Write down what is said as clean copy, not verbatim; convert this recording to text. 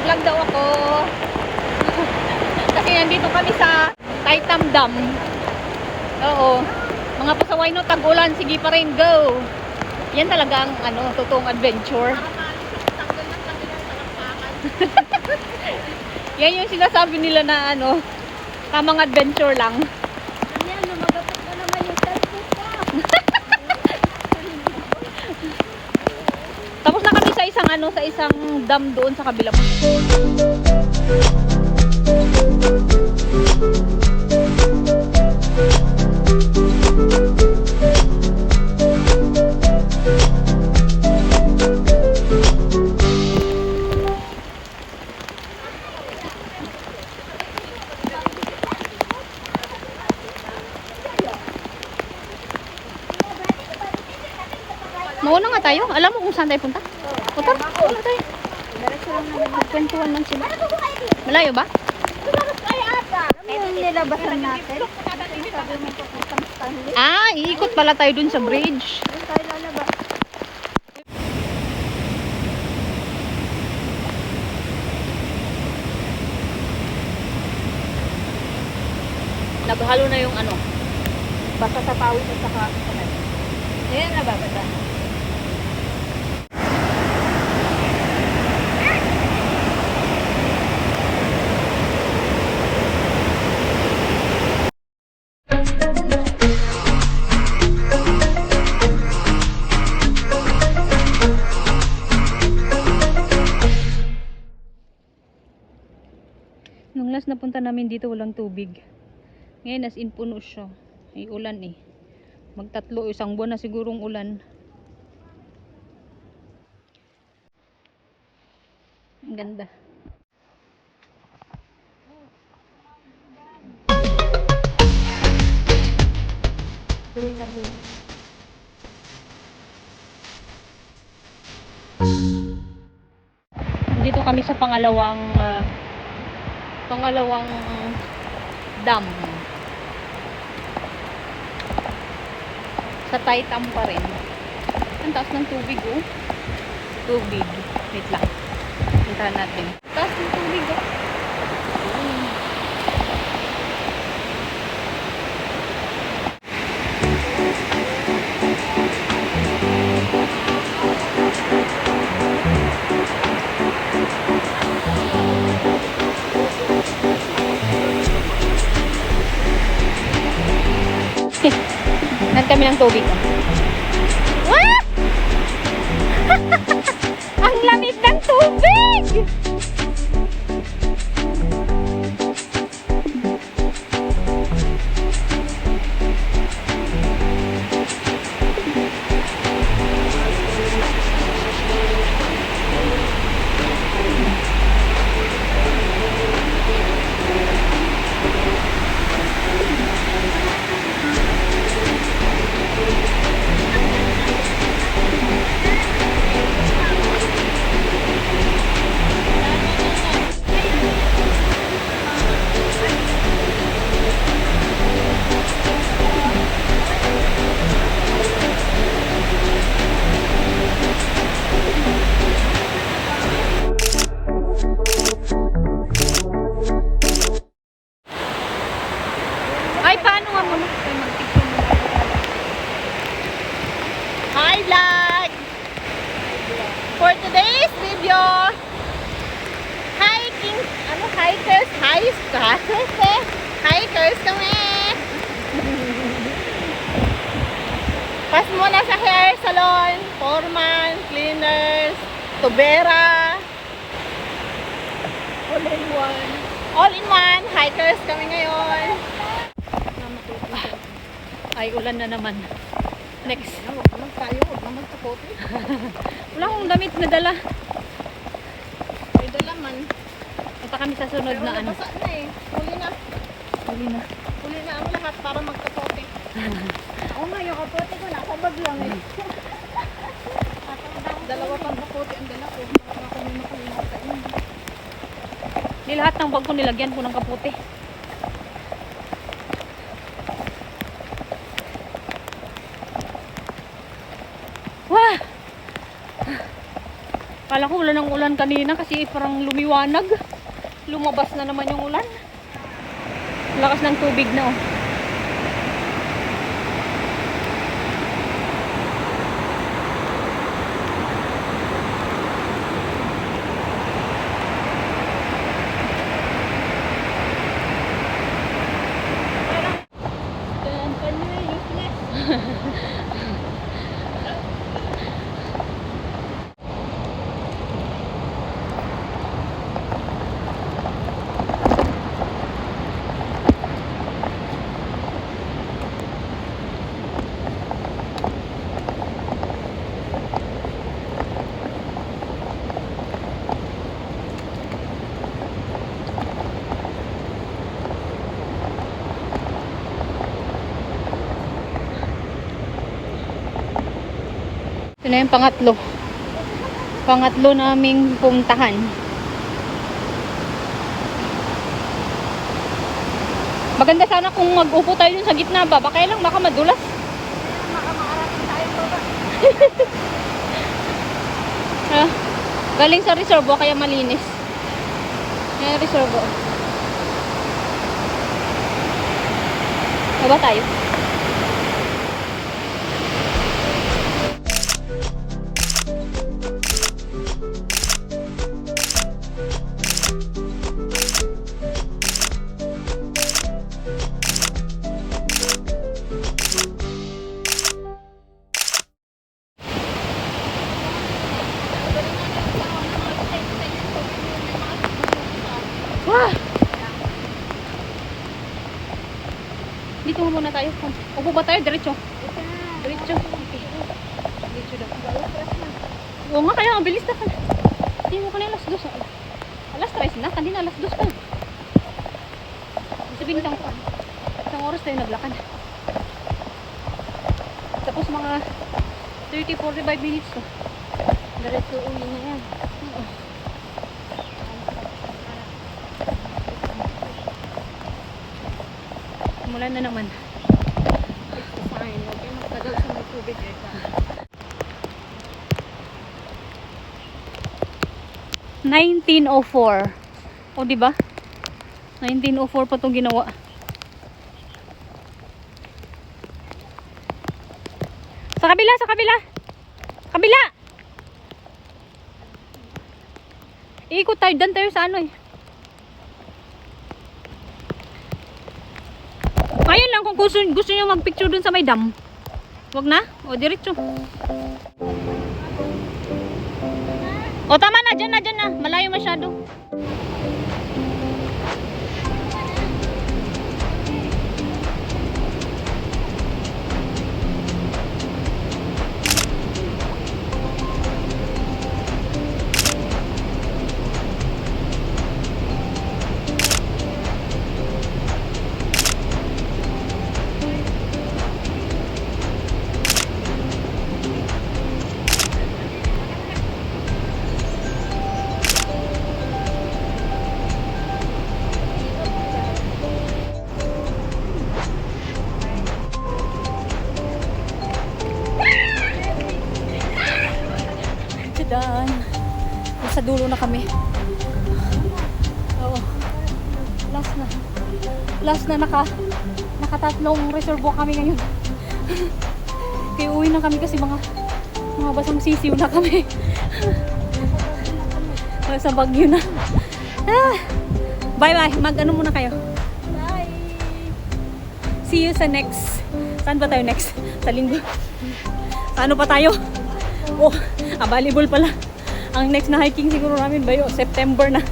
Nag-vlog daw ako. Kasi nandito kami sa Taitam Dam. Oo. Mga pasaway no, tag-ulan, sige pa rin, go. Yan talaga ang totoong adventure. Yan yung sinasabi nila na tamang adventure lang. Yan, lumagapit na naman yung cellphone ko. Tapos na kami sa isang dam doon sa kabila. Mauna nga tayo. Alam mo kung saan tayo punta? Punta? Mauna tayo. Diretso lang naman. Magkwentuhan lang sila. Malayo ba? Ito yung nilabasan natin. Sabi mo papuntang Stanley. Ah, iikot pala tayo dun sa bridge. Doon tayo lalabas. Naghalo na yung basta sa pawis at saka Ayan, nababasa. Nung last napunta namin dito walang tubig. Ngayon as in puno siya. Ay ulan eh. Magtatlo, isang buwan na sigurong ulan. Ang ganda. Dito kami sa pangalawang dam. Sa Taitam pa rin. Ang taas ng tubig oh. Tubig. Wait lang. Puntahan natin. Taas ng tubig oh. Nan kami ng tubig. Wah! Ang lamig ng tubig! Ay, paano nga muna? Hi, vlog! For today's video, hikers kami! Pas muna sa hair salon, foreman, cleaners, tubera. All in one, hikers kami ngayon. Ay, ulan na naman. Next. Huwag naman tayo, huwag naman tapote. Wala akong damit na dala. May dalaman. Punta kami sa sunod Pero na nabasa na eh. Huli na. Huli na. Huli na ang lahat para magtapote. Ako nga, yung kapote ko nasa bag lang eh. Dalawa pang kapote ang dala ko. Baka ako may makulimot sa inyo. Di lahat ng bag ko nilagyan ko ng kaputi. Wah! Akala ko wala ng ulan kanina kasi parang lumiwanag. Lumabas na naman yung ulan. Lakas ng tubig na oh. Ito na yung pangatlo. Pangatlo naming puntahan. Maganda sana kung mag-upo tayo dun sa gitna ba. Baka lang, baka madulas. Baka maarating tayo baba. Ah, galing sa reservo kaya malinis. Yan reservo. Baba tayo. Wah! Dito muna tayo. Upo ba tayo? Diretso. Diretso. Diretso daw. Oo nga, kaya ang bilis na pala. Hindi mo kanina alas 2. Alas 3 na. Kanina alas 2 pa. Sabihin isang oras tayo naglakad. Tapos mga 30-45 minutes to. Diretso uwi na yan. Oo. Umulan na naman. Fine. Huwag kayo magtagal sa may tubig. 1904. O di ba? 1904 pa 'tong ginawa. Sa kabila, sa kabila. Kabila. Iikot tayo, dan tayo sa ano eh. Ayun lang kung gusto niyo magpicture dun sa may dam. Wag na? O diretso. O tama na, dyan na. Malayo masyado. Dan. Nasa dulo na kami. Oo. Last na nakatatlong reservo kami ngayon. Kaya uwi na kami kasi mga basang sisiw na kami. Sa Baguio na. Bye bye. Mag-ano muna kayo. Bye! See you sa next. Saan ba tayo next? Sa linggo. Sa ano pa tayo? Oh, volleyball pala. Ang next na hiking siguro namin ba yun? September na.